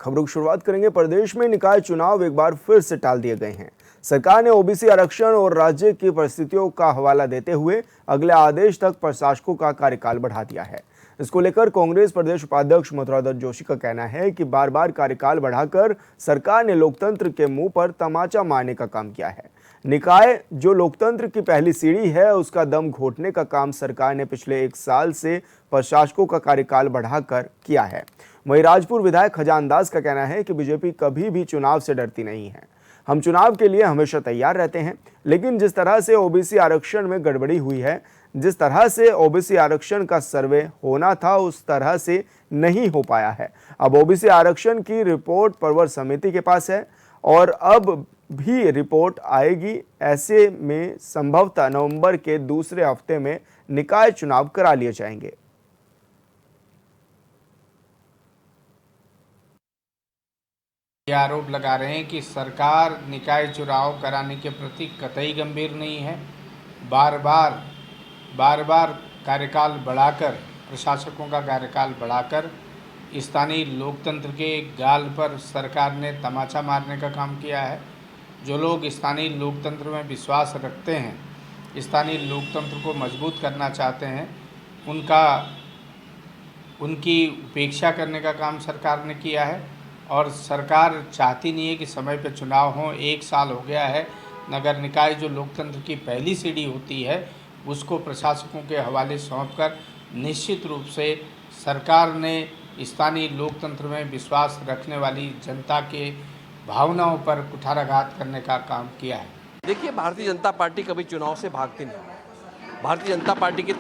खबरों की शुरुआत करेंगे। प्रदेश में निकाय चुनाव एक बार फिर से टाल दिए गए हैं। सरकार ने ओबीसी आरक्षण और राज्य की परिस्थितियों का हवाला देते हुए अगले आदेश तक प्रशासकों का कार्यकाल बढ़ा दिया है। इसको लेकर कांग्रेस प्रदेश उपाध्यक्ष मथुरादत्त जोशी का कहना है कि बार बार कार्यकाल बढ़ाकर सरकार ने लोकतंत्र के मुंह पर तमाचा मारने का काम किया है। निकाय जो लोकतंत्र की पहली सीढ़ी है, उसका दम घोटने का काम सरकार ने पिछले 1 साल से प्रशासकों का कार्यकाल बढ़ाकर किया है। वहीं राजपुर विधायक खजान दास का कहना है कि बीजेपी कभी भी चुनाव से डरती नहीं है। हम चुनाव के लिए हमेशा तैयार रहते हैं, लेकिन जिस तरह से ओबीसी आरक्षण में गड़बड़ी हुई है, जिस तरह से ओबीसी आरक्षण का सर्वे होना था, उस तरह से नहीं हो पाया है। अब ओबीसी आरक्षण की रिपोर्ट प्रवर समिति के पास है और अब भी रिपोर्ट आएगी। ऐसे में संभवतः नवंबर के दूसरे हफ्ते में निकाय चुनाव करा लिए जाएंगे। ये आरोप लगा रहे हैं कि सरकार निकाय चुनाव कराने के प्रति कतई गंभीर नहीं है। बार बार कार्यकाल बढ़ाकर, प्रशासकों का कार्यकाल बढ़ाकर स्थानीय लोकतंत्र के गाल पर सरकार ने तमाचा मारने का काम किया है। जो लोग स्थानीय लोकतंत्र में विश्वास रखते हैं, स्थानीय लोकतंत्र को मजबूत करना चाहते हैं, उनकी उपेक्षा करने का काम सरकार ने किया है। और सरकार चाहती नहीं है कि समय पर चुनाव हो। 1 साल हो गया है। नगर निकाय जो लोकतंत्र की पहली सीढ़ी होती है, उसको प्रशासकों के हवाले सौंपकर निश्चित रूप से सरकार ने स्थानीय लोकतंत्र में विश्वास रखने वाली जनता के भावनाओं पर कुठाराघात करने का काम किया है। देखिए, भारतीय जनता पार्टी कभी चुनाव से भागती नहीं। भारतीय जनता पार्टी की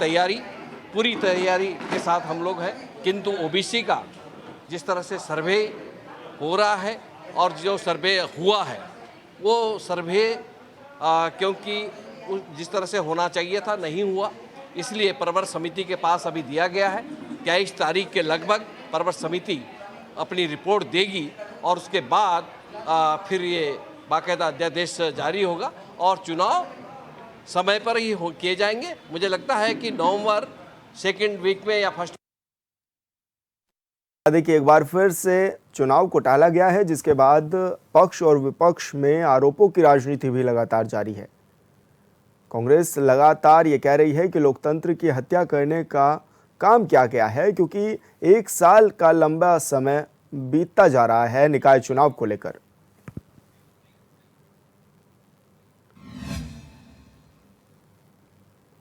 पूरी तैयारी के साथ हम लोग हैं, किंतु ओबीसी का जिस तरह से सर्वे हो रहा है और जो सर्वे हुआ है वो सर्वे क्योंकि जिस तरह से होना चाहिए था नहीं हुआ, इसलिए प्रवर समिति के पास अभी दिया गया है। 23 तारीख के लगभग प्रवर समिति अपनी रिपोर्ट देगी और उसके बाद फिर ये बाकायदा अध्यादेश जारी होगा और चुनाव समय पर ही किए जाएंगे। मुझे लगता है कि नवंबर 2nd वीक में या फर्स्ट। देखिए, एक बार फिर से चुनाव को टाला गया है, जिसके बाद पक्ष और विपक्ष में आरोपों की राजनीति भी लगातार जारी है। कांग्रेस लगातार ये कह रही है कि लोकतंत्र की हत्या करने का काम किया गया है, क्योंकि 1 साल का लंबा समय बीतता जा रहा है निकाय चुनाव को लेकर।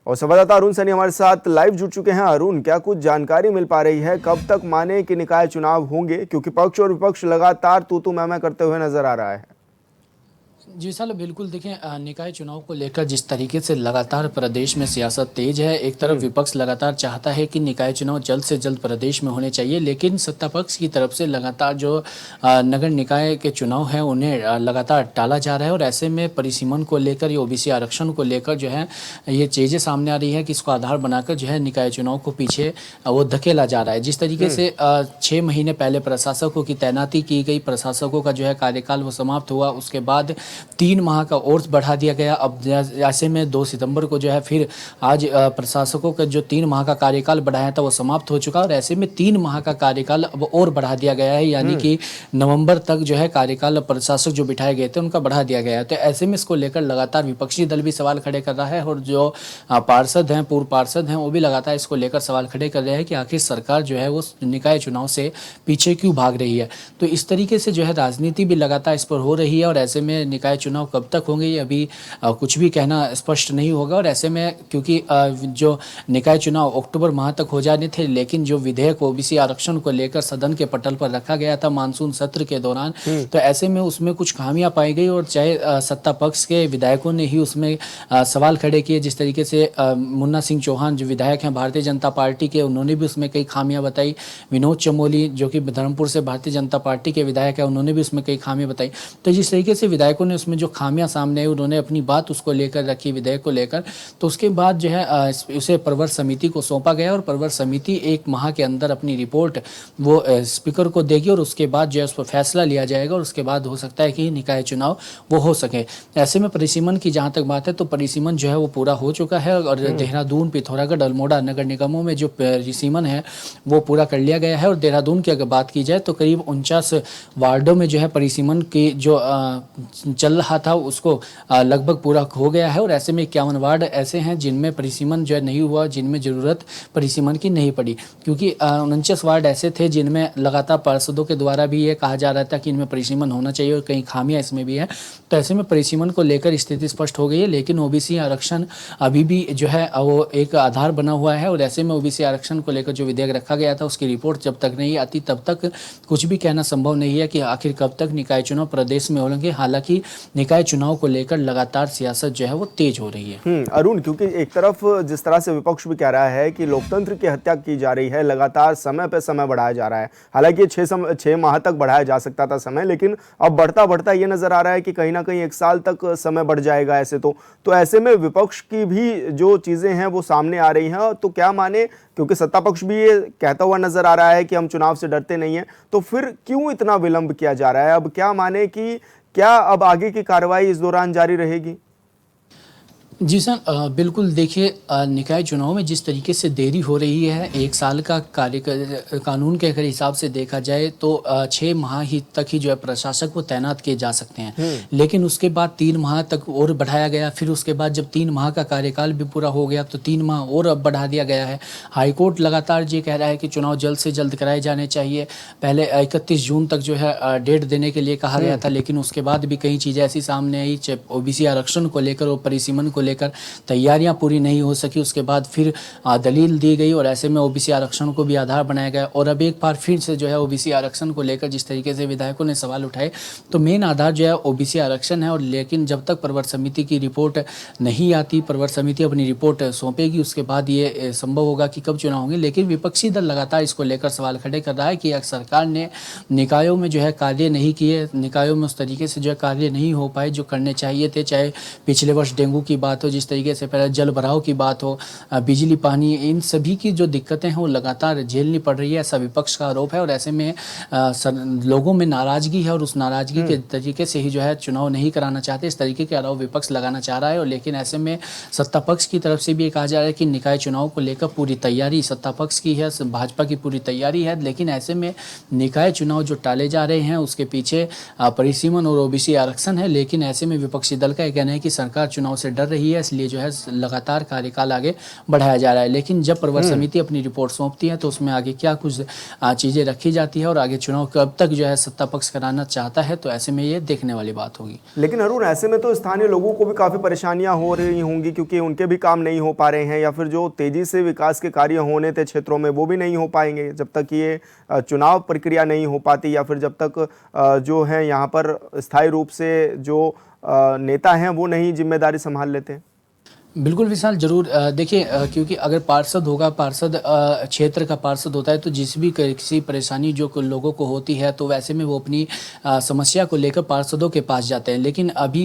और संवाददाता अरुण सैनी हमारे साथ लाइव जुड़ चुके हैं। अरुण, क्या कुछ जानकारी मिल पा रही है? कब तक माने कि निकाय चुनाव होंगे, क्योंकि पक्ष और विपक्ष लगातार तू मैं करते हुए नजर आ रहा है। जी साल बिल्कुल, देखें, निकाय चुनाव को लेकर जिस तरीके से लगातार प्रदेश में सियासत तेज है, एक तरफ विपक्ष लगातार चाहता है कि निकाय चुनाव जल्द से जल्द प्रदेश में होने चाहिए, लेकिन सत्ता पक्ष की तरफ से लगातार जो नगर निकाय के चुनाव हैं उन्हें लगातार टाला जा रहा है। और ऐसे में परिसीमन को लेकर, ये ओबीसी आरक्षण को लेकर जो है ये चीज़ें सामने आ रही है कि इसको आधार बनाकर जो है निकाय चुनाव को पीछे वो धकेला जा रहा है। जिस तरीके से 6 महीने पहले प्रशासकों की तैनाती की गई, प्रशासकों का जो है कार्यकाल वो समाप्त हुआ, उसके बाद 3 माह का और बढ़ा दिया गया। अब ऐसे में 2 सितंबर को जो है फिर आज प्रशासकों का जो 3 माह का कार्यकाल बढ़ाया था वो समाप्त हो चुका, और ऐसे में 3 माह का कार्यकाल अब और बढ़ा दिया गया है, यानी कि नवंबर तक जो है कार्यकाल प्रशासक जो बिठाए गए थे उनका बढ़ा दिया गया है। तो ऐसे में इसको लेकर लगातार विपक्षी दल भी सवाल खड़े कर रहा है, और जो पार्षद हैं, पूर्व पार्षद हैं, वो भी लगातार इसको लेकर सवाल खड़े कर रहे हैं कि आखिर सरकार जो है वो निकाय चुनाव से पीछे क्यों भाग रही है। तो इस तरीके से जो है राजनीति भी लगातार इस पर हो रही है, और ऐसे में निकाय चुनाव कब तक होंगे ये अभी कुछ भी कहना स्पष्ट नहीं होगा। और ऐसे में क्योंकि जो निकाय चुनाव अक्टूबर माह तक हो जाने थे, लेकिन जो विधेयक ओबीसी आरक्षण को लेकर सदन के पटल पर रखा गया था मानसून सत्र के दौरान, तो ऐसे में उसमें कुछ खामियां पाई गई, और चाहे सत्ता पक्ष के विधायकों ने ही उसमें सवाल खड़े किए। जिस तरीके से मुन्ना सिंह चौहान जो विधायक हैं भारतीय जनता पार्टी के, उन्होंने भी उसमें कई खामियां बताई। विनोद चमोली जो कि धर्मपुर से भारतीय जनता पार्टी के विधायक है, उन्होंने भी उसमें कई खामियां बताई। तो जिस तरीके से विधायकों ने उसमें जो खामियां सामने आई उन्होंने अपनी बात उसको लेकर रखी विधेयक को लेकर, तो उसके बाद जो है उसे प्रवर समिति को सौंपा गया और प्रवर समिति 1 माह के अंदर अपनी रिपोर्ट वो स्पीकर को देगी और उसके बाद जो है उस पर फैसला लिया जाएगा और उसके बाद हो सकता है कि निकाय चुनाव वो हो सके। ऐसे में परिसीमन की जहाँ तक बात है तो परिसीमन जो है वो पूरा हो चुका है और देहरादून, पिथौरागढ़, अल्मोड़ा नगर निगमों में जो परिसीमन है वो पूरा कर लिया गया है। और देहरादून की अगर बात की जाए तो करीब 49 वार्डों में जो है परिसीमन की जो चल रहा था उसको लगभग पूरा हो गया है और ऐसे में 51 वार्ड ऐसे हैं जिनमें परिसीमन जो है नहीं हुआ, जिनमें ज़रूरत परिसीमन की नहीं पड़ी, क्योंकि 49 वार्ड ऐसे थे जिनमें लगातार पार्षदों के द्वारा भी ये कहा जा रहा था कि इनमें परिसीमन होना चाहिए और कई खामियां इसमें भी है। तो ऐसे में परिसीमन को लेकर स्थिति स्पष्ट हो गई है, लेकिन ओबीसी आरक्षण अभी भी जो है वो एक आधार बना हुआ है और ऐसे में ओबीसी आरक्षण को लेकर जो विधेयक रखा गया था उसकी रिपोर्ट जब तक नहीं आती तब तक कुछ भी कहना संभव नहीं है कि आखिर कब तक निकाय चुनाव प्रदेश में होंगे। हालांकि निकाय चुनाव को लेकर लगातार सियासत जो है वो तेज हो रही है। अरुण, क्योंकि एक तरफ जिस तरह से विपक्ष भी कह रहा है कि लोकतंत्र की हत्या की जा रही है, लगातार समय पे समय बढ़ाया जा रहा है, हालांकि 6 माह तक बढ़ाया जा सकता था समय, लेकिन अब बढ़ता बढ़ता ये नजर आ रहा है कि कहीं ना कहीं 1 साल तक समय बढ़ जाएगा ऐसे तो ऐसे में विपक्ष की भी जो चीजें हैं वो सामने आ रही हैं, तो क्या माने, क्योंकि सत्ता पक्ष भी ये कहता हुआ नजर आ रहा है कि हम चुनाव से डरते नहीं हैं, तो फिर क्यों इतना विलंब किया जा रहा है? अब क्या माने कि क्या अब आगे की कार्रवाई इस दौरान जारी रहेगी? जी सर, बिल्कुल देखिए, निकाय चुनाव में जिस तरीके से देरी हो रही है, 1 साल का कानून के अगर हिसाब से देखा जाए तो 6 माह ही तक ही जो है प्रशासक वो तैनात किए जा सकते हैं, लेकिन उसके बाद 3 माह तक और बढ़ाया गया। फिर उसके बाद जब 3 माह का कार्यकाल भी पूरा हो गया तो 3 माह और अब बढ़ा दिया गया है। हाईकोर्ट लगातार ये कह रहा है कि चुनाव जल्द से जल्द कराए जाने चाहिए। पहले 31 जून तक जो है डेट देने के लिए कहा गया था, लेकिन उसके बाद भी कई चीज़ें ऐसी सामने आई, ओबीसी आरक्षण को लेकर और परिसीमन को लेकर तैयारियां पूरी नहीं हो सकी। उसके बाद फिर दलील दी गई और ऐसे में ओबीसी आरक्षण को भी आधार बनाया गया और अब एक बार फिर से जो है ओबीसी आरक्षण को लेकर जिस तरीके से विधायकों ने सवाल उठाए, तो मेन आधार जो है ओबीसी आरक्षण है। और लेकिन जब तक प्रवर समिति की रिपोर्ट नहीं आती, प्रवर समिति अपनी रिपोर्ट सौंपेगी, उसके बाद ये संभव होगा कि कब चुनाव होंगे। लेकिन विपक्षी दल लगातार इसको लेकर सवाल खड़े कर रहा है कि सरकार ने निकायों में जो है कार्य नहीं किए, निकायों में उस तरीके से जो है कार्य नहीं हो पाए जो करने चाहिए थे। चाहे पिछले वर्ष डेंगू की बात हो, जिस तरीके से पहले जल भराव की बात हो, बिजली, पानी, इन सभी की जो दिक्कतें हैं वो लगातार झेलनी पड़ रही है, ऐसा विपक्ष का आरोप है। और ऐसे में लोगों में नाराजगी है और उस नाराजगी के तरीके से ही जो है चुनाव नहीं कराना चाहते, इस तरीके के आरोप विपक्ष लगाना चाह रहा है। और लेकिन ऐसे में सत्ता पक्ष की तरफ से भी ये कहा जा रहा है कि निकाय चुनाव को लेकर पूरी तैयारी सत्ता पक्ष की है, भाजपा की पूरी तैयारी है। लेकिन ऐसे में निकाय चुनाव जो टाले जा रहे हैं उसके पीछे परिसीमन और ओबीसी आरक्षण है। लेकिन ऐसे में विपक्षी दल का यह कहना है कि सरकार चुनाव से डर रही है, इसलिए जो है लगातार कार्यकाल आगे बढ़ाया जा रहा है। लेकिन जब प्रवर समिति अपनी रिपोर्ट सौंपती है तो उसमें आगे क्या कुछ चीज़ें रखी जाती है और आगे चुनाव कब तक जो है सत्ता पक्ष कराना चाहता है, तो ऐसे में ये देखने वाली बात होगी। लेकिन अरुण, ऐसे में तो स्थानीय लोगों को भी काफ़ी परेशानियां हो रही होंगी, क्योंकि उनके भी काम नहीं हो पा रहे हैं, या फिर जो तेजी से विकास के कार्य होने थे क्षेत्रों में वो भी नहीं हो पाएंगे जब तक ये चुनाव प्रक्रिया नहीं हो पाती, या फिर जब तक जो है यहाँ पर स्थायी रूप से जो नेता हैं वो नहीं जिम्मेदारी संभाल लेते। बिल्कुल विशाल, जरूर देखिए, क्योंकि अगर पार्षद होगा, पार्षद क्षेत्र का पार्षद होता है तो जिस भी किसी परेशानी जो लोगों को होती है तो वैसे में वो अपनी समस्या को लेकर पार्षदों के पास जाते हैं। लेकिन अभी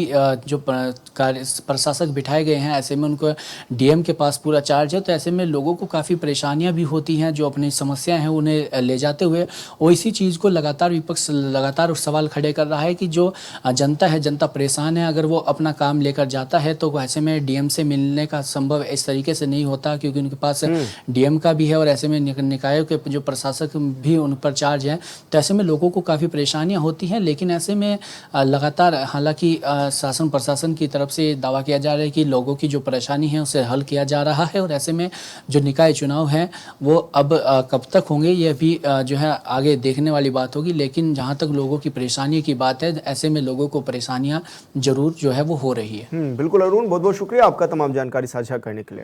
जो प्रशासक बिठाए गए हैं ऐसे में उनको डीएम के पास पूरा चार्ज है, तो ऐसे में लोगों को काफ़ी परेशानियां भी होती हैं जो अपनी समस्या हैं उन्हें ले जाते हुए। और इसी चीज़ को लगातार विपक्ष लगातार सवाल खड़े कर रहा है कि जो जनता है, जनता परेशान है, अगर वो अपना काम लेकर जाता है तो ऐसे में डीएम से मिलने का संभव इस तरीके से नहीं होता, क्योंकि उनके पास डीएम का भी है और ऐसे में निकायों के जो प्रशासक भी उन पर चार्ज है। तो ऐसे में लोगों को काफ़ी परेशानियां होती हैं। लेकिन ऐसे में लगातार हालांकि शासन प्रशासन की तरफ से दावा किया जा रहा है कि लोगों की जो परेशानी है उसे हल किया जा रहा है। और ऐसे में जो निकाय चुनाव है वो अब कब तक होंगे ये भी जो है आगे देखने वाली बात होगी। लेकिन जहाँ तक लोगों की परेशानी की बात है, ऐसे में लोगों को परेशानियाँ जरूर जो है वो हो रही है। बिल्कुल अरुण, बहुत बहुत शुक्रिया आपका तमाम जानकारी साझा करने के लिए।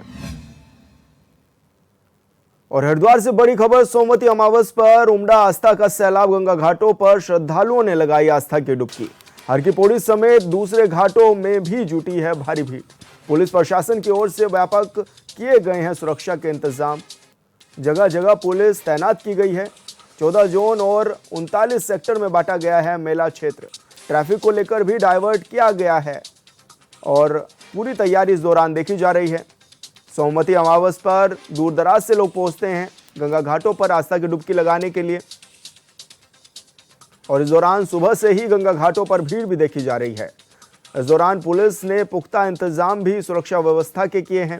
और हरिद्वार से बड़ी खबर, सोमवती अमावस पर उमड़ा आस्था का सैलाब, गंगा घाटों पर श्रद्धालुओं ने लगाई आस्था की डुबकी। हर की पौड़ी समेत दूसरे घाटों में भी जुटी है भारी भीड़। पुलिस प्रशासन की ओर से व्यापक किए गए हैं सुरक्षा के इंतजाम, जगह जगह पुलिस तैनात की गई है। 14 जोन और 39 सेक्टर में बांटा गया है मेला क्षेत्र। ट्रैफिक को लेकर भी डाइवर्ट किया गया है और पूरी तैयारी इस दौरान देखी जा रही है। सोमवती अमावस पर दूर दराज से लोग पहुंचते हैं गंगा घाटों पर आस्था की डुबकी लगाने के लिए और इस दौरान सुबह से ही गंगा घाटों पर भीड़ भी देखी जा रही है। इस दौरान पुलिस ने पुख्ता इंतजाम भी सुरक्षा व्यवस्था के किए हैं।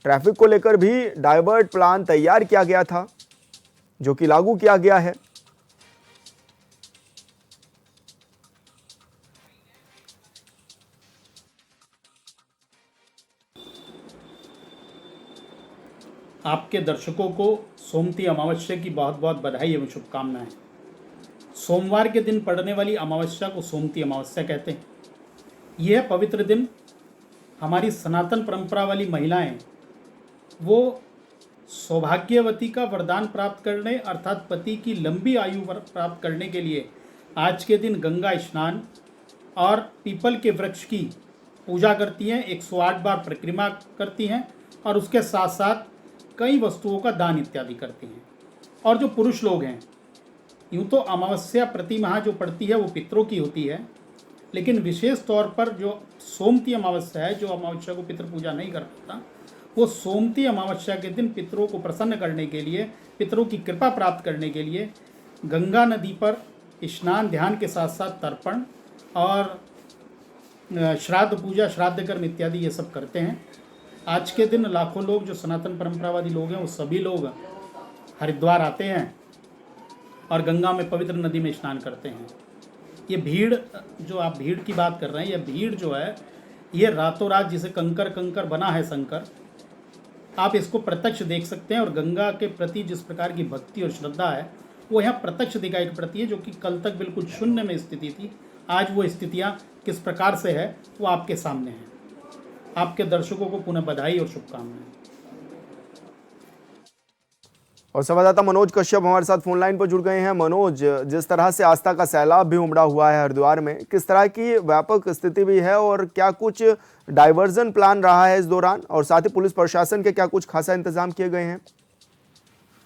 ट्रैफिक को लेकर भी डाइवर्ट प्लान तैयार किया गया था जो कि लागू किया गया है। आपके दर्शकों को सोमवती अमावस्या की बहुत बहुत बधाई एवं शुभकामनाएं। सोमवार के दिन पड़ने वाली अमावस्या को सोमवती अमावस्या कहते हैं। यह पवित्र दिन हमारी सनातन परंपरा वाली महिलाएं वो सौभाग्यवती का वरदान प्राप्त करने अर्थात पति की लंबी आयु प्राप्त करने के लिए आज के दिन गंगा स्नान और पीपल के वृक्ष की पूजा करती हैं, 108 बार परिक्रमा करती हैं और उसके साथ साथ कई वस्तुओं का दान इत्यादि करती हैं। और जो पुरुष लोग हैं, यूँ तो अमावस्या प्रति माह जो पड़ती है वो पितरों की होती है, लेकिन विशेष तौर पर जो सोमवती अमावस्या है, जो अमावस्या को पितृ पूजा नहीं कर पाता, वो सोमवती अमावस्या के दिन पितरों को प्रसन्न करने के लिए, पितरों की कृपा प्राप्त करने के लिए गंगा नदी पर स्नान, ध्यान के साथ साथ तर्पण और श्राद्ध पूजा, श्राद्ध कर्म इत्यादि ये सब करते हैं। आज के दिन लाखों लोग जो सनातन परंपरावादी लोग हैं वो सभी लोग हरिद्वार आते हैं और गंगा में पवित्र नदी में स्नान करते हैं। ये भीड़, जो आप भीड़ की बात कर रहे हैं, ये भीड़ जो है ये रातों रात जिसे कंकर कंकर बना है शंकर, आप इसको प्रत्यक्ष देख सकते हैं। और गंगा के प्रति जिस प्रकार की भक्ति और श्रद्धा है वो यहाँ प्रत्यक्ष दिखाई पड़ती है, जो कि कल तक बिल्कुल शून्य में स्थिति थी। आज वो स्थितियाँ किस प्रकार से है वो आपके सामने है। आपके दर्शकों को पुनः बधाई और शुभकामनाएं। और संवाददाता मनोज कश्यप हमारे साथ फोन लाइन पर जुड़ गए हैं। मनोज, जिस तरह से आस्था का सैलाब भी उमड़ा हुआ है हरिद्वार में, किस तरह की व्यापक स्थिति भी है और क्या कुछ डाइवर्जन प्लान रहा है इस दौरान, और साथ ही पुलिस प्रशासन के क्या कुछ खासा इंतजाम किए गए हैं?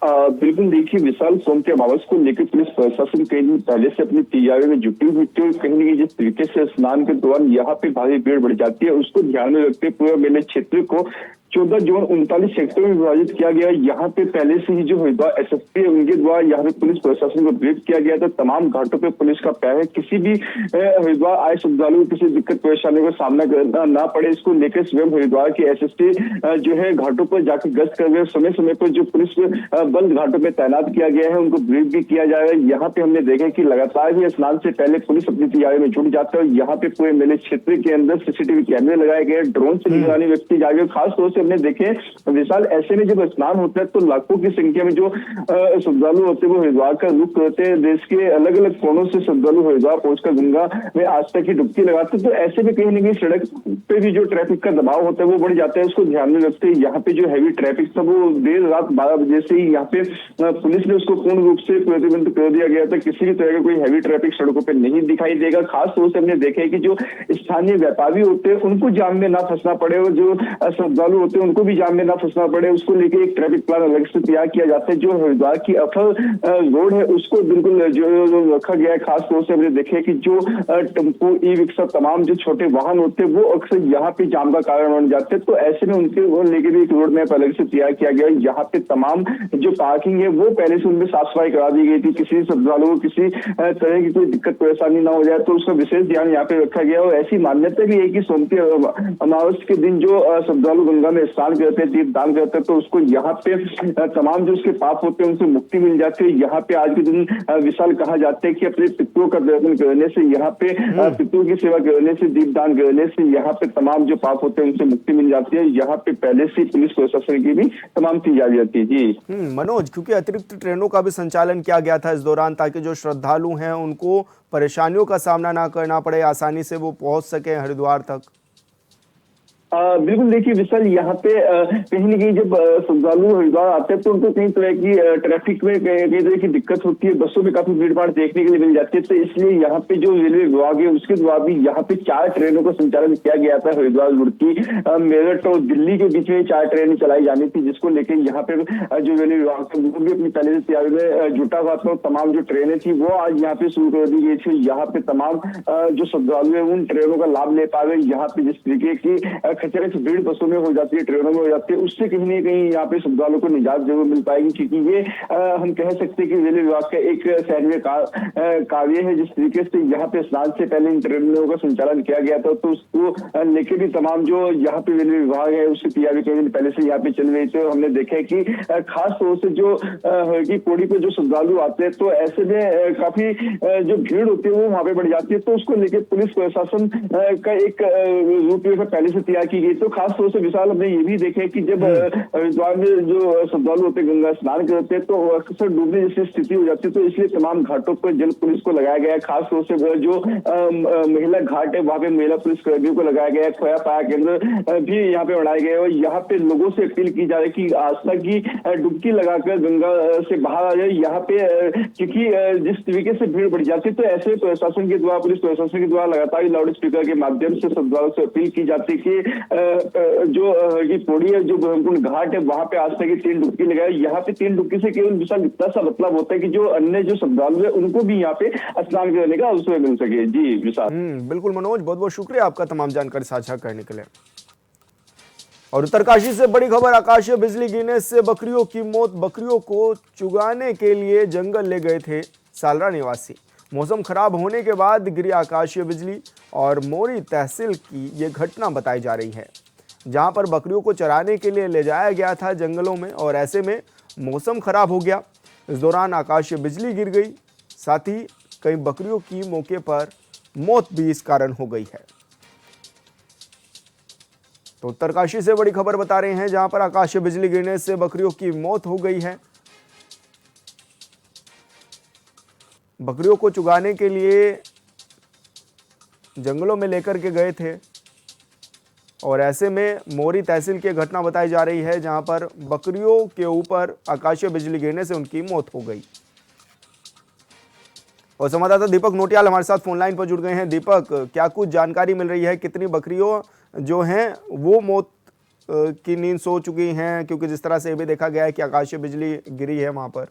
बिल्कुल, देखिए विशाल, सोमवती अमावस को लेकर पुलिस प्रशासन कई दिन पहले से अपनी तैयारी में जुटी हुई थी। कहीं न कहीं जिस तरीके से स्नान के दौरान यहाँ पे भारी भीड़ बढ़ जाती है, उसको ध्यान में रखते पूरे मेले क्षेत्र को 14 जोन 39 सेक्टर में विभाजित किया गया। यहाँ पे पहले से ही जो हरिद्वार एसएसपी है उनके द्वारा यहाँ पे पुलिस प्रशासन को ब्रीफ किया गया था। तमाम घाटों पे पुलिस का पैर है, किसी भी हरिद्वार आए श्रद्धालु को किसी दिक्कत परेशानी का सामना करना ना पड़े, इसको लेकर स्वयं हरिद्वार के एसएसपी जो है घाटों पर जाकर गश्त कर रहे। समय समय पर जो पुलिस बल घाटों पे तैनात किया गया है उनको ब्रीफ भी किया जा रहा है। यहाँ पे हमने देखा कि लगातार ही स्नान से पहले पुलिस अपनी तैयारी में जुट जाता है। यहाँ पे पूरे मेले क्षेत्र के अंदर सीसीटीवी कैमरे लगाए गए, ड्रोन से निगरानी व्यक्ति जा रही है। खासतौर से हमने देखे विशाल, ऐसे में जब स्नान होता है तो लाखों की संख्या में जो श्रद्धालु होते हैं वो हरिद्वार का रुख करते हैं। देश के अलग अलग कोनों से श्रद्धालु हरिद्वार पहुंचकर गंगा में आस्था की डुबकी लगाते हैं। तो ऐसे में कहीं न कहीं सड़क पे भी जो ट्रैफिक का दबाव होता है वो बढ़ जाता है। उसको ध्यान में रखते हैं यहाँ पे जो हैवी ट्रैफिक था वो देर रात 12 बजे से ही यहाँ पे पुलिस ने उसको पूर्ण रूप से प्रतिबंध कर दिया गया था। किसी भी तरह का कोई हैवी ट्रैफिक सड़कों पर नहीं दिखाई देगा। खासतौर से हमने देखा है कि जो स्थानीय व्यापारी होते हैं उनको जाम में ना फंसना पड़े और जो श्रद्धालु होते हैं उनको भी जाम में ना फंसना पड़े, उसको लेके एक ट्रैफिक प्लान अलग से तैयार किया जाता है। जो हरिद्वार की अफल रोड है उसको बिल्कुल जो रखा गया है। खासतौर से हमने देखे कि जो टेम्पो, ई रिक्शा, तमाम जो छोटे वाहन होते हैं वो अक्सर यहाँ पे जाम का कारण बन जाते हैं। तो ऐसे में उनके वो लेके भी एक रोड मैप अलग से तैयार किया गया है। यहाँ पे तमाम जो पार्किंग है वो पहले से उनमें साफ सफाई करा दी गई थी। किसी श्रद्धालु को किसी तरह की कोई दिक्कत परेशानी ना हो जाए तो उसका विशेष ध्यान यहाँ पे रखा गया। और ऐसी मान्यता भी है कि सोमवती अमावस के दिन जो श्रद्धालु गंगा में स्नान करते हैं, तीर्थ दान करते हैं, तो उसको यहाँ पे तमाम जो उसके पाप होते हैं उनसे मुक्ति मिल जाती है। यहाँ पे आज के दिन विशाल कहा जाता है कि अपने पितरों का दर्शन करने से, यहाँ पे पितरों की सेवा करने से, दीप दान करने से यहाँ पे तमाम जो पाप होते हैं उनसे मुक्ति मिल जाती है। यहाँ पे पहले से पुलिस प्रशासन की भी तमाम तैयारी रहती है। जी मनोज, क्योंकि अतिरिक्त ट्रेनों का भी संचालन किया गया था इस दौरान ताकि जो श्रद्धालु हैं उनको परेशानियों का सामना ना करना पड़े, आसानी से वो पहुंच सके हरिद्वार तक। बिल्कुल देखिए विशाल, यहाँ पे कहीं ना कहीं जब श्रद्धालु हरिद्वार आते हैं तो उनको कई तरह की ट्रैफिक में कई तरह की दिक्कत होती है, बसों में काफी भीड़ भाड़ देखने के लिए मिल जाती है। तो इसलिए यहाँ पे जो रेलवे विभाग है उसके द्वारा भी यहाँ पे 4 ट्रेनों का संचालन किया गया था। हरिद्वार, रुड़की, मेरठ और दिल्ली के बीच में 4 ट्रेनें चलाई जानी थी, जिसको लेकर यहाँ पे जो रेलवे विभाग था वो भी अपनी पहले से तैयारी में जुटा हुआ था। तमाम जो ट्रेनें थी वो आज यहाँ पे शुरू कर दी गई थी। यहाँ पे तमाम जो श्रद्धालु है उन ट्रेनों का लाभ ले पा रहे। यहाँ पे जिस तरीके की खचरच भीड़ बसों में हो जाती है, ट्रेनों में हो जाती है, उससे कहीं ना कहीं यहाँ पे श्रद्धालुओं को निजात जरूर मिल पाएगी, क्योंकि ये हम कह सकते हैं कि रेलवे विभाग का एक सैन्य कार्य है। जिस तरीके से यहाँ पे स्नान से पहले इन ट्रेनों का संचालन किया गया था, तो उसको लेके भी तमाम जो यहाँ पे रेलवे विभाग है उसकी तैयारी कई दिन पहले से यहाँ पे चल रही थी। हमने देखा है कि खास तौर से जो पौड़ी पे जो श्रद्धालु आते हैं तो ऐसे में काफी जो भीड़ होती है वो वहां पे बढ़ जाती है। तो उसको लेकर पुलिस प्रशासन का एक रूपरेखा पहले से तैयार की गई। तो खास तौर से विशाल हमने ये भी देखा है कि जब हरिद्वार में जो श्रद्धालु होते हैं गंगा स्नान करते हैं तो अक्सर डूबने जैसी स्थिति हो जाती है। तो इसलिए तमाम घाटों पर जल पुलिस को लगाया गया है। खास तौर से जो महिला घाट है वहां पे महिला पुलिस कर्मियों को लगाया गया है। खोया पाया केंद्र भी यहाँ पे बनाए गए और यहाँ पे लोगों से अपील की जा रही है कि आस्था की डुबकी लगाकर गंगा से बाहर आ जाए। यहाँ पे क्योंकि जिस तरीके से भीड़ बढ़ जाती है तो ऐसे प्रशासन के द्वारा, पुलिस प्रशासन के द्वारा लगातार लाउड स्पीकर के माध्यम से श्रद्धालुओं से अपील की जाती है कि जो ये पौड़ी है, जो ब्रह्मकुंड घाट है, वहां पे आस्था की 3 डुबकी लगाए। यहाँ पे 3 डुबकी से केवल विशाल इतना सा मतलब होता है कि जो अन्य जो श्रद्धालु है उनको भी यहाँ पे स्नान करने का अवसर मिल सके। जी विशाल। बिल्कुल मनोज, बहुत बहुत शुक्रिया आपका तमाम जानकारी साझा करने के लिए। और उत्तरकाशी से बड़ी खबर, आकाशीय बिजली गिरने से बकरियों की मौत। बकरियों को चुगाने के लिए जंगल ले गए थे सालरा निवासी। मौसम खराब होने के बाद गिरी आकाशीय बिजली और मोरी तहसील की ये घटना बताई जा रही है, जहां पर बकरियों को चराने के लिए ले जाया गया था जंगलों में और ऐसे में मौसम खराब हो गया। इस दौरान आकाशीय बिजली गिर गई, साथ ही कई बकरियों की मौके पर मौत भी इस कारण हो गई है। तो उत्तरकाशी से बड़ी खबर बता रहे हैं, जहां पर आकाशीय बिजली गिरने से बकरियों की मौत हो गई है। बकरियों को चुगाने के लिए जंगलों में लेकर के गए थे और ऐसे में मोरी तहसील की घटना बताई जा रही है, जहां पर बकरियों के ऊपर आकाशीय बिजली गिरने से उनकी मौत हो गई। और संवाददाता दीपक नोटियाल हमारे साथ फोन लाइन पर जुड़ गए हैं। दीपक, क्या कुछ जानकारी मिल रही है, कितनी बकरियों जो हैं वो मौत की नींद सो चुकी हैं, क्योंकि जिस तरह से ये भी देखा गया है कि आकाशीय बिजली गिरी है वहां पर?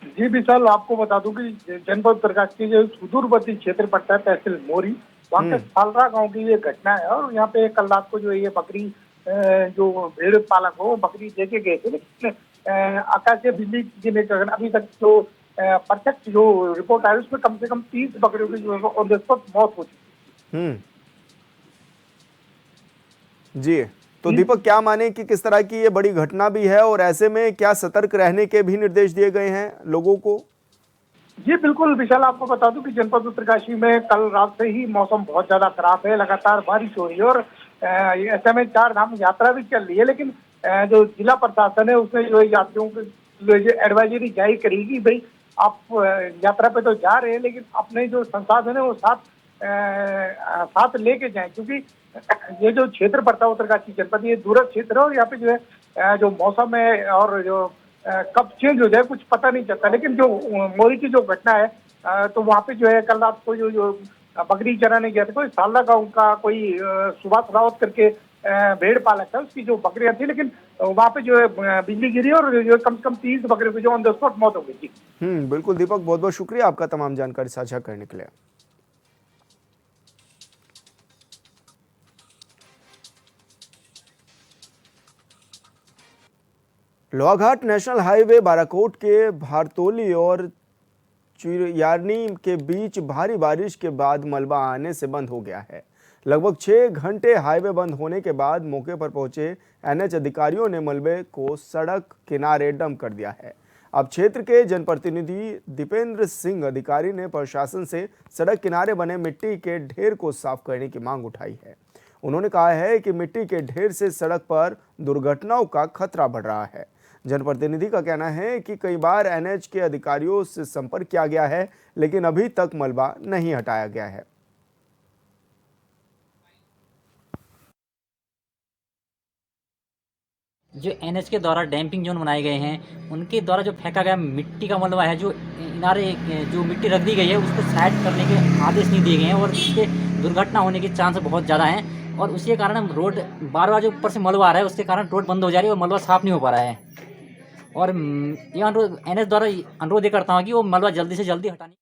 जी विशाल, आपको बता दूं कि जनपद उत्तरकाशी के जो सुदूरवर्ती क्षेत्र पड़ता है तहसील मोरी, वहाँ के सालरा गांव की ये घटना है। और यहाँ पे कल रात को जो ये बकरी जो भेड़ पालक हो बकरी देके गए थे, लेकिन आकाशीय बिजली गिरने के कारण अभी तक जो प्रत्यक्ष जो रिपोर्ट आई उसमें कम से कम 30 बकरियों की जो है ऑन द स्पॉट मौत हो चुकी है। जी, तो दीपक, क्या माने कि किस तरह की ये बड़ी घटना भी है और ऐसे में क्या सतर्क रहने के भी निर्देश दिए गए हैं लोगों को? जी बिल्कुल विशाल, आपको बता दूं कि जनपद उत्तरकाशी में कल रात से ही मौसम बहुत ज्यादा खराब है, लगातार बारिश हो रही है और ऐसे में 4 धाम यात्रा भी चल रही है। लेकिन जो जिला प्रशासन है उसने जो यात्रियों को एडवाइजरी जारी करी कि भाई आप यात्रा पे तो जा रहे हैं लेकिन अपने जो संसाधन है वो साथ लेके जाएं, क्योंकि ये जो क्षेत्र पड़ता है उत्तरकाशी जनपद, ये दूरस्थ क्षेत्र है और यहाँ पे जो है जो मौसम है और जो कब चेंज हो जाए कुछ पता नहीं चलता। लेकिन जो मोरी की जो घटना है तो वहाँ पे जो है कल रात को जो बकरी चराने गया था, कोई सालरा गांव का कोई सुभाष रावत करके भेड़ पालक था, उसकी जो बकरियां थी, लेकिन वहाँ पे जो है बिजली गिरी और जो कम से कम 30 बकरियों की जो ऑन द स्पॉट मौत हो गई थी। बिल्कुल दीपक, बहुत बहुत शुक्रिया आपका तमाम जानकारी साझा करने के लिए। लोहाघाट नेशनल हाईवे बाराकोट के भारतोली और चिरयानी के बीच भारी बारिश के बाद मलबा आने से बंद हो गया है। लगभग 6 घंटे हाईवे बंद होने के बाद मौके पर पहुंचे एनएच अधिकारियों ने मलबे को सड़क किनारे डंप कर दिया है। अब क्षेत्र के जनप्रतिनिधि दीपेंद्र सिंह अधिकारी ने प्रशासन से सड़क किनारे बने मिट्टी के ढेर को साफ करने की मांग उठाई है। उन्होंने कहा है कि मिट्टी के ढेर से सड़क पर दुर्घटनाओं का खतरा बढ़ रहा है। जनप्रतिनिधि का कहना है कि कई बार एनएच के अधिकारियों से संपर्क किया गया है, लेकिन अभी तक मलबा नहीं हटाया गया है। जो एनएच के द्वारा डैम्पिंग जोन बनाए गए हैं उनके द्वारा जो फेंका गया मिट्टी का मलबा है, जो इनारे जो मिट्टी रख दी गई है उसको साइड करने के आदेश नहीं दिए गए हैं और इसके दुर्घटना होने के चांस बहुत ज़्यादा हैं और उसके कारण हम रोड बार बार जो ऊपर से मलबा आ रहा है उसके कारण रोड बंद हो जा रही है और मलबा साफ़ नहीं हो पा रहा है। और ये अनुरोध एनएच द्वारा अनुरोध ये करता हूँ कि वो मलबा जल्दी से जल्दी हटाने।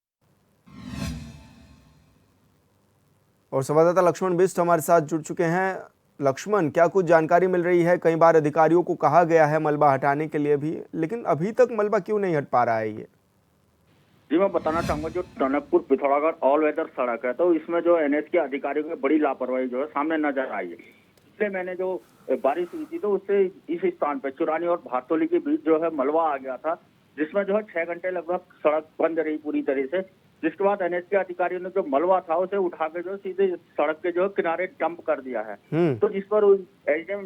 और संवाददाता लक्ष्मण बिष्ट हमारे साथ जुड़ चुके हैं। लक्ष्मण, क्या कुछ जानकारी मिल रही है? कई बार अधिकारियों को कहा गया है मलबा हटाने के लिए भी, लेकिन अभी तक मलबा क्यों नहीं हट पा रहा है ये? जी, मैं बताना चाहूंगा, जो टनकपुर पिथौरागढ़ ऑल वेदर सड़क है तो इसमें जो एनएच के अधिकारियों की बड़ी लापरवाही जो है सामने नजर आई है। इसलिए मैंने जो बारिश हुई थी तो उससे इस स्थान पे चुरानी और भातोली के बीच जो है मलबा आ गया था, जिसमें जो है 6 घंटे लगभग सड़क बंद रही पूरी तरह से। जिसके बाद एनएच के अधिकारियों ने जो मलबा था उसे उठा के जो सीधे सड़क के जो किनारे डंप कर दिया है। तो जिस पर एसडीएम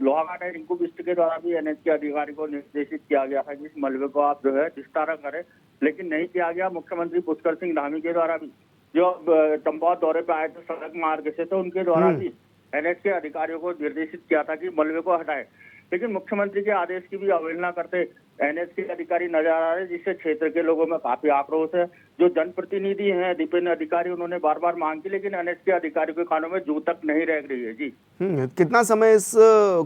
लोहाघाट है रिंकू बिष्ट के द्वारा भी एनएच के अधिकारी को निर्देशित किया गया था कि इस मलबे को आप जो है निस्तारण करें, लेकिन नहीं किया गया। मुख्यमंत्री पुष्कर सिंह धामी के द्वारा भी जो चंपावत दौरे पे आए थे सड़क मार्ग से, तो उनके द्वारा भी एनएच के अधिकारियों को निर्देशित किया था कि मलबे को हटाए, लेकिन मुख्यमंत्री के आदेश की भी अवहेलना करते एनएच के अधिकारी नजर आ रहे हैं, जिससे क्षेत्र के लोगों में काफी आक्रोश है। जो जनप्रतिनिधि हैं दीपेंद्र अधिकारी, उन्होंने बार बार मांग की, लेकिन एनएच के अधिकारियों के कानों में जू तक नहीं रह रही है। जी, कितना समय इस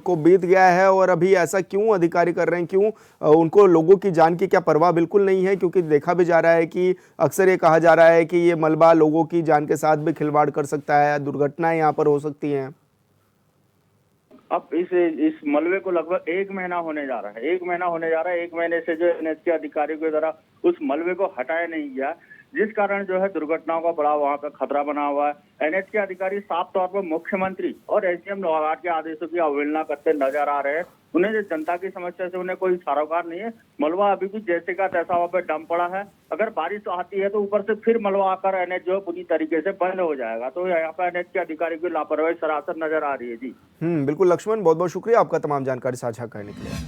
को बीत गया है और अभी ऐसा क्यों अधिकारी कर रहे हैं? क्यों उनको लोगों की जान की क्या परवाह बिल्कुल नहीं है? क्योंकि देखा भी जा रहा है कि अक्सर ये कहा जा रहा है कि ये मलबा लोगों की जान के साथ भी खिलवाड़ कर सकता है, दुर्घटनाएं यहाँ पर हो सकती हैं। अब इस मलबे को लगभग 1 महीना होने जा रहा है। 1 महीना होने जा रहा है। 1 महीने से जो एनएच के अधिकारियों के द्वारा उस मलबे को हटाया नहीं गया, जिस कारण जो है दुर्घटनाओं का बड़ा वहां पर खतरा बना हुआ है। एनएच के अधिकारी साफ तौर पर मुख्यमंत्री और एसडीएम लोहाघाट के आदेशों की अवहेलना करते नजर आ रहे हैं। उन्हें जो जनता की समस्या से उन्हें कोई सरोकार नहीं है। मलबा अभी भी जैसे का तैसा वहां पर डंप पड़ा है। अगर बारिश आती है तो ऊपर से फिर मलबा आकर एनएच जो है पूरी तरीके से बंद हो जाएगा। तो यहाँ पर एनएच के अधिकारियों की लापरवाही सरासर नजर आ रही है। जी बिल्कुल लक्ष्मण, बहुत बहुत शुक्रिया आपका तमाम जानकारी साझा करने के लिए।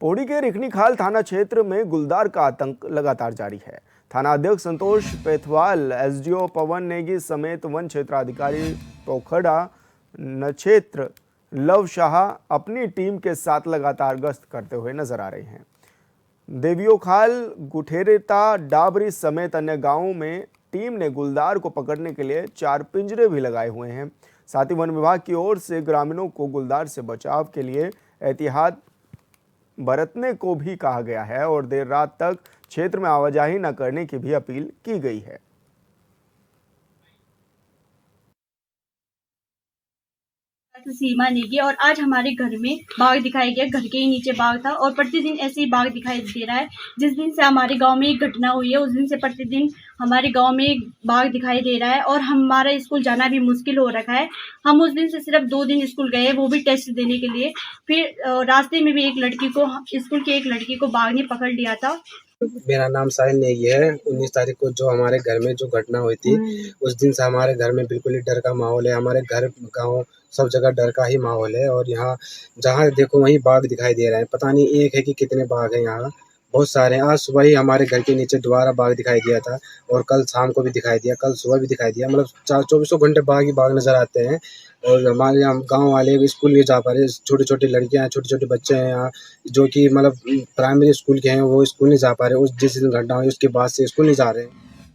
पौड़ी के रिखनीखाल थाना क्षेत्र में गुलदार का आतंक लगातार जारी है। थाना अध्यक्ष संतोष पेथवाल, एसडीओ पवन नेगी समेत वन क्षेत्राधिकारी पोखड़ा नक्षेत्र लव शाह अपनी टीम के साथ लगातार गश्त करते हुए नजर आ रहे हैं। देवियोखाल, गुठेरेता, डाबरी समेत अन्य गांवों में टीम ने गुलदार को पकड़ने के लिए 4 पिंजरे भी लगाए हुए हैं। साथ ही वन विभाग की ओर से ग्रामीणों को गुलदार से बचाव के लिए एहतियात बरतने को भी कहा गया है और देर रात तक क्षेत्र में आवाजाही न करने की भी अपील की गई है। सीमा नेगी और आज हमारे घर में बाघ दिखाई गया। घर के ही नीचे बाघ था और प्रतिदिन ऐसे ही बाघ दिखाई दे रहा है। जिस दिन से हमारे गांव में एक घटना हुई है उस दिन से प्रतिदिन हमारे गांव में बाघ दिखाई दे रहा है और हमारा स्कूल जाना भी मुश्किल हो रखा है। हम उस दिन से सिर्फ 2 दिन स्कूल गए, वो भी टेस्ट देने के लिए। फिर रास्ते में भी एक लड़की को, स्कूल की एक लड़की को बाघ ने पकड़ लिया था। मेरा नाम साहिल नेगी है। 19 तारीख को जो हमारे घर में जो घटना हुई थी उस दिन से हमारे घर में बिल्कुल ही डर का माहौल है। हमारे घर गांव सब जगह डर का ही माहौल है और यहाँ जहाँ देखो वहीं बाघ दिखाई दे रहे हैं। पता नहीं एक है कि कितने बाघ हैं, यहाँ बहुत सारे हैं। आज सुबह ही हमारे घर के नीचे दोबारा बाघ दिखाई दिया था और कल शाम को भी दिखाई दिया, कल सुबह भी दिखाई दिया। मतलब 24 घंटे बाघ ही बाघ नजर आते हैं। और हमारे यहाँ गांव वाले स्कूल नहीं जा पा रहे। छोटी छोटी लड़कियां हैं, छोटे छोटे बच्चे हैं यहाँ जो कि मतलब प्राइमरी स्कूल के हैं, वो स्कूल नहीं जा पा रहे। उस जिस दिन घटना हुई उसके बाद से स्कूल नहीं जा रहे हैं।